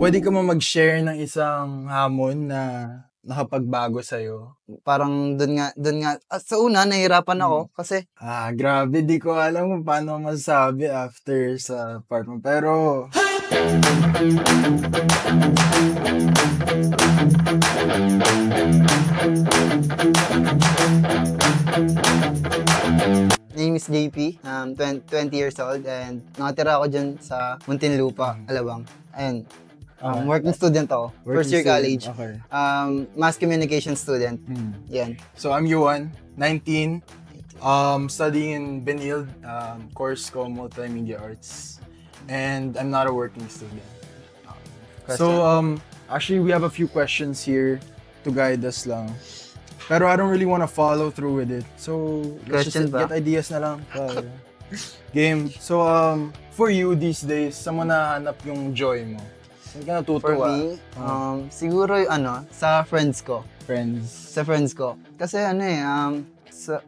Puwede ka ba mag-share ng isang hamon na nakapagbago sa'yo? Parang dun nga sa una nahihirapan ako kasi Grabe, di ko alam kung paano masasabi after sa part mo. Pero name is JP, 20 years old and nakatira ako dyan sa Muntinlupa, Alabang. Ayun. Working student ako. First year college. Okay. Mass communication student. Yan. So I'm Yuan, 19, studying in Benilde, course ko Multimedia Arts. And I'm not a working student. So actually we have a few questions here to guide us lang. Pero I don't really want to follow through with it. So let's Question just ba? get ideas na lang. Game. So for you these days, saan mo nahanap yung joy mo? Saan ka For natutuwa? me, siguro yung sa friends ko. Friends. Sa friends ko. Kasi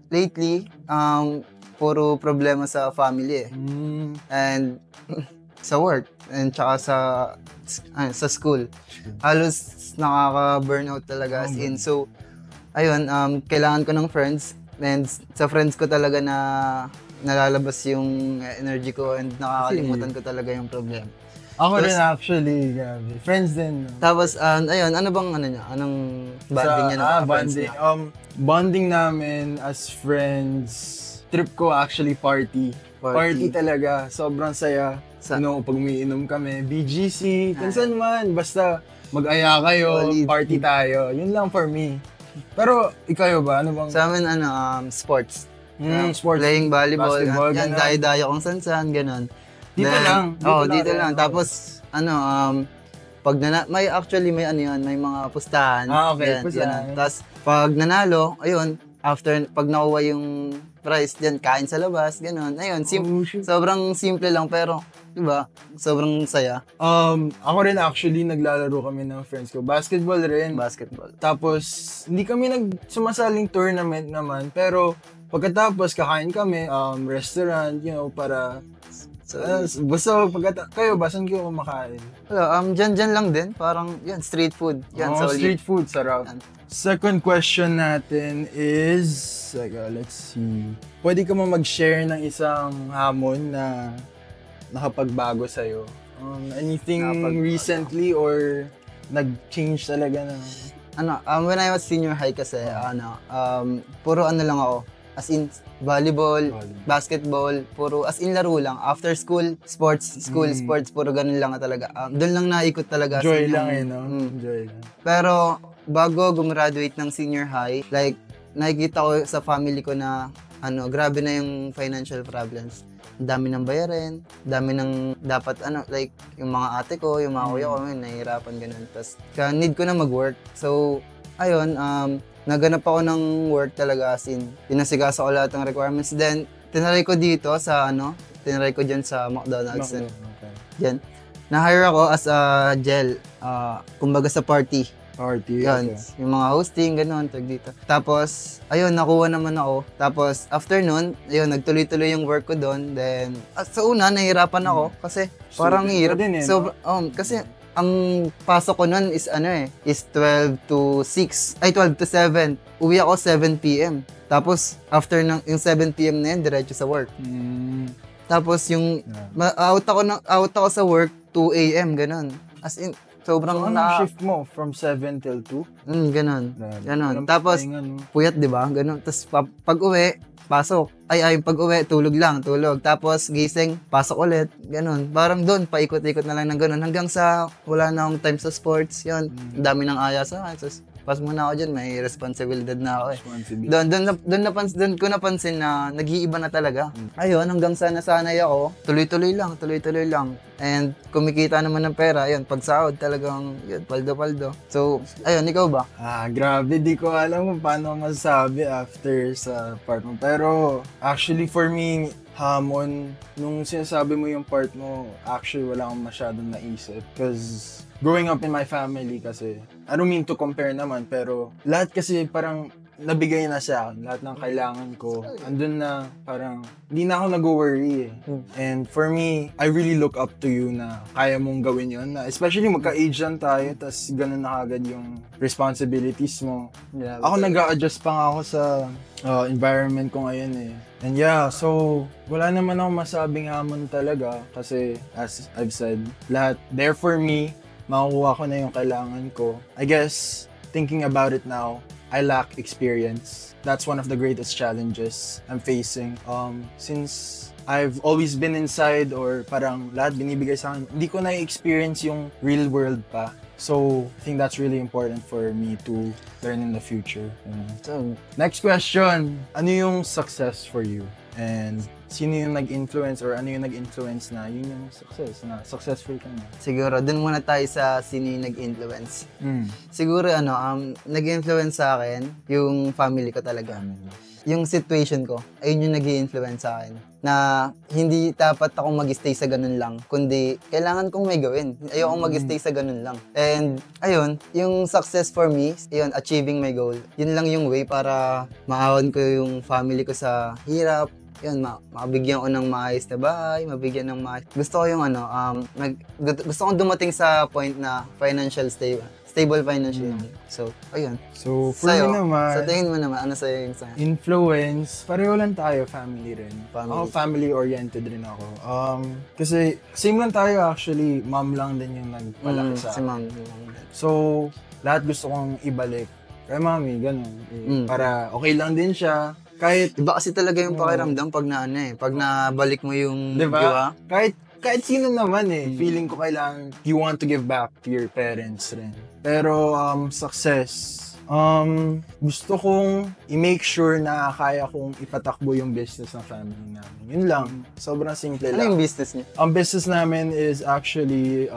lately, puro problema sa family eh. And sa work and tsaka sa school. Halos nakaka-burnout talaga as in. So, ayun, kailangan ko ng friends and sa friends ko talaga na nalalabas yung energy ko and nakakalimutan ko talaga yung problema. Ako rin actually, grabe. Friends din. Tapos, ayun, ano bang niya? Anong bonding niya ng friends bonding. niya? Bonding namin as friends, trip ko actually party. Party talaga. Sobrang saya. Pag umiinom kami, BGC, kung saan man. Basta mag-aya kayo, party tayo. Yun lang for me. Pero, ikaw ba? Ano bang? Sa amin, sports. Sports. Playing volleyball. Basketball, Yan, ganun. dayo-dayo kung san-san, ganun. Dito lang. Dito lang. Tapos, pag may mga pustahan. Okay, yan, pustahan. ganun. Tapos, pag nanalo, ayun, pag nakuha yung prize dyan, kain sa labas, ganun. Ayun, sobrang simple lang, pero, diba, sobrang saya. Ako rin actually, naglalaro kami ng friends ko. Basketball rin. Basketball. Tapos, hindi kami sumasaling tournament naman, pero pagkatapos kakain kami, restaurant, para basta kayo ba, saan kayo kumakain? Wala, dyan lang din, parang, yan, street food. Yan, Street food, sarap. Yan. Second question natin is, let's see. Pwede ka ba mag-share ng isang hamon na nakapagbago sa'yo? Anything recently or nag-change talaga na? When I was senior high kasi, puro lang ako. As in, volleyball, basketball, puro as in laro lang. After school, sports, puro ganun lang talaga. Doon lang naikot talaga. Joy lang no? Joy lang. Pero, bago gumraduate ng senior high, like, nakikita ko sa family ko na, grabe na yung financial problems. Ang dami ng bayarin, dami ng dapat, yung mga ate ko, yung mga kuya ko, nahihirapan ganun. Tapos, need ko na mag-work. So, ayun, naganap ako ng work talaga, as in, pinasigaso ko lahat ng requirements. Then, tinry ko dito sa, tinry ko dyan sa McDonald's. Okay. Dyan. Na-hire ako as a gel, kumbaga sa party. Yan, okay. Yung mga hosting, gano'n, tag dito. Tapos, ayun, nakuha naman ako. Tapos, after nun, ayun, nagtuloy-tuloy yung work ko doon. Then, sa una, nahihirapan ako kasi parang hirap. So, kasi, ang pasok ko nun is is 12 to 6. Ay, 12 to 7. Uwi ako 7 p.m. Tapos, after yung 7 p.m. na yun, diretso sa work. Tapos, out ako sa work 2 a.m. Ganun. As in, sobrang shift mo? From 7 till 2? Ganun. Tapos, puyat, di ba? Ganun. Tapos, pag uwi, pasok. Pag uwi, tulog. Tapos, gising, pasok ulit. Ganun. Parang doon, paikot-ikot na lang ng ganun. Hanggang sa, wala na akong time sa sports. Yun. Dami ng aya sa akin. Pas muna ako dyan, may responsibilidad na ako Doon ko napansin na nag-iiba na talaga. Ayun, hanggang sa nasanay ako, tuloy-tuloy lang. And kumikita naman ng pera, ayun, pag sahod talagang, yun, paldo-paldo. So, ayun, ikaw ba? Grabe, di ko alam kung paano masasabi after sa part mo. Pero, actually for me, hamon, nung sinasabi mo yung part mo, actually wala akong masyadong naisip. Because growing up in my family kasi, I don't mean to compare naman, pero lahat kasi parang nabigay na sa akin. Lahat ng kailangan ko. Andun na, parang, hindi na ako nag-worry eh. And for me, I really look up to you na kaya mong gawin yun. Na, especially magka-age lang tayo, tas ganun na agad yung responsibilities mo. Yeah, Ako nag-a-adjust pa nga ako sa environment ko ngayon eh. And yeah, so wala naman ako masabing hamon talaga kasi as I've said, lahat there for me, makukuha ko na yung kailangan ko. I guess, thinking about it now, I lack experience. That's one of the greatest challenges I'm facing. Since I've always been inside or parang lahat binibigay sa akin, hindi ko na-experience yung real world pa. So, I think that's really important for me to learn in the future. So, Next question, ano yung success for you? And sino yung nag-influence or ano yung nag-influence na yun yung success, na successful ka na? siguro, dun muna tayo sa sino yung nag-influence. Siguro, nag-influence sa akin, yung family ko talaga. Yung situation ko, ayun yung nag-i-influence sa akin. Na hindi dapat akong mag-stay sa ganun lang, kundi kailangan kong may gawin. Ayokong mag-stay sa ganun lang. And ayun, yung success for me, yun, achieving my goal. Yun lang yung way para maahon ko yung family ko sa hirap. Yun, mabigyan ko ng maayos na bahay, mabigyan ng maayos. Gusto ko yung gusto kong dumating sa point na stable financially. So, ayun. So, for Sa'yo, me naman, sa tingin mo naman, ano sa'yo yung sa'yo? influence, pareho lang tayo, family rin. Family. Ako, family-oriented rin ako. Kasi, same lang tayo actually, mom lang din yung nagpalaki sa Si akin. ma'am. So, lahat gusto kong ibalik kay mami, ganun. Para okay lang din siya. Kahit, Iba kasi talaga yung pakiramdam pag pag nabalik mo yung, di ba? Kahit sino naman feeling ko kailangan, you want to give back to your parents rin. Pero, success, gusto kong i-make sure na kaya kong ipatakbo yung business ng family namin. Yun lang. Sobrang simple Ano lang. yung business niya? Ang business namin is actually,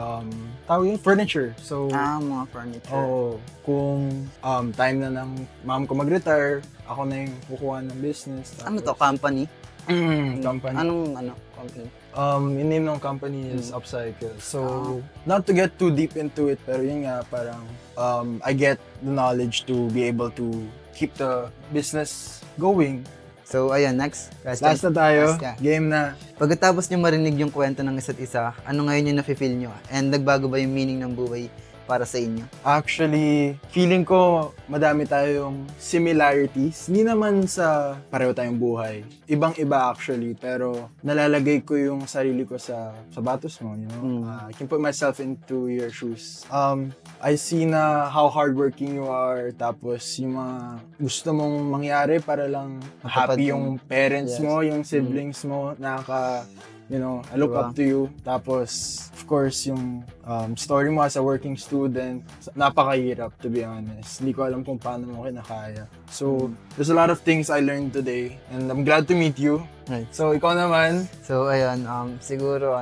tawag yun, furniture. So, Mga furniture. oo, kung time na ng mom ko mag-retire, ako na yung kukuha ng business. Ano to, company? Company. Anong company? Yung name ng company is Upcycle. So, not to get too deep into it, pero yun nga, parang I get the knowledge to be able to keep the business going. So, ayun, next. Last na tayo. Last, yeah. Game na. Pagkatapos nyo marinig yung kwento ng isa't isa, ano ngayon yung nafe-feel nyo? And nagbago ba yung meaning ng buhay para sa inyo? Actually, feeling ko madami tayong similarities. Hindi naman sa pareho tayong buhay. Ibang-iba actually, pero nalalagay ko yung sarili ko sa sapatos mo, you know? I can put myself into your shoes. I see na how hardworking you are, tapos yung mga gusto mong mangyari para lang happy yung parents mo, yung siblings mo, I look up to you. Tapos, of course, yung story mo as a working student, napakahirap, to be honest. Hindi ko alam kung paano mo kinakaya. So, there's a lot of things I learned today, and I'm glad to meet you. Right. So, ikaw naman. So, ayun, siguro,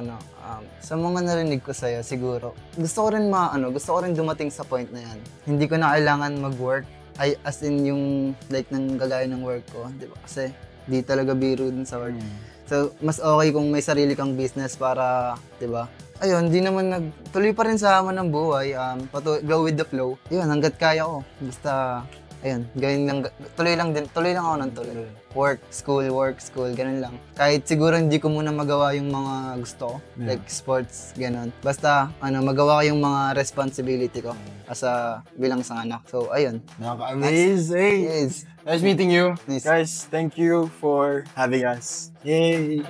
sa mga narinig ko sa'yo, siguro, gusto ko rin dumating sa point na yan. Hindi ko na kailangan mag-work, as in yung, like, nang gagaya ng work ko, di ba? Kasi, di talaga biro dun sa work. So, mas okay kung may sarili kang business para, di ba? Ayun, di naman tuloy pa rin sa hamon ng buhay. Go with the flow. Yun, hanggat kaya ko. Basta, ayun, tuloy lang ako ng tuloy. Work, school, ganun lang. Kahit siguro hindi ko muna magawa yung mga gusto ko, like sports, ganun. Basta, magawa ko yung mga responsibility ko as bilang sa anak. So, ayun. Nakaka-amazing. Yes. Nice meeting you. Nice. Guys, thank you for having us. Yay!